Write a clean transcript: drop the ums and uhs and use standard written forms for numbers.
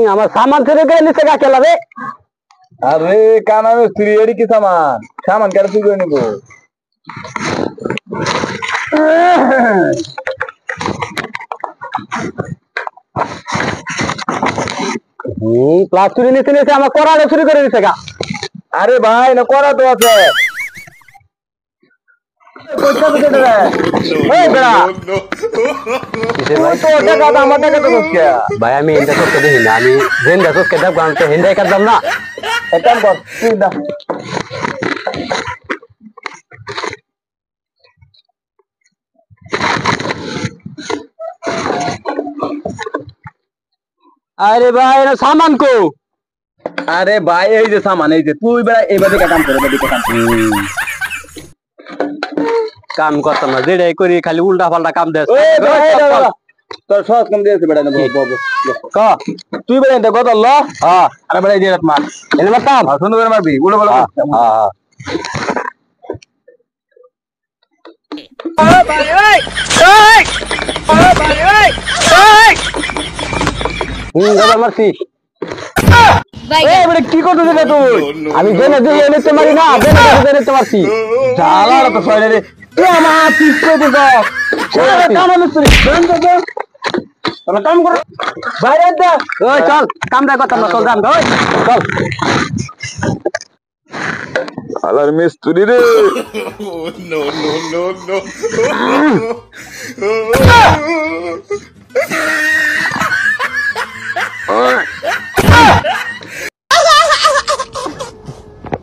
আমার সামান ছেড়ে গেলে নিচে কাকে লাগে আরে কানা মিস্ত্রি এডি কি সামান সামান কেন চুরি করে নিবো প্লাস্টিক নিচে নিচে আমার করালে চুরি করে নিচে গা আরে ভাই না করা তো আছে ভাই আমি হিন্দা চোখকে দেখি না আমি হিন্দা চোখকে দেখবো আমি তো হিন্দাই কাটলাম না কাম কর তুই দা আরে ভাই সামান কো আরে ভাই এই যে সামান এই যে তুই বেড়া এইভাবে কাম করে কাম করতাম না যেটাই করি খালি উল্টা পাল্টা কাম দেয় তোর সহজ কাম দিয়েছে বেড়া ক তুই বেড়া এটা কত ল আরে বেড়া দিয়ে মার এনে মারতাম সুন্দর করে মারবি উল্টো বলো মারছি কি করতেছিস তুই আমি জেনে দিয়ে নিতে পারি না জেনে নিতে পারছি জ্বালা তো সরে রে তুই আমার পিস করে কাম কর বাইরে দা ওই চল কাম দেখ করতাম না চল যাম ওই চল আলার মিস্ত্রি রে no, no, no, no.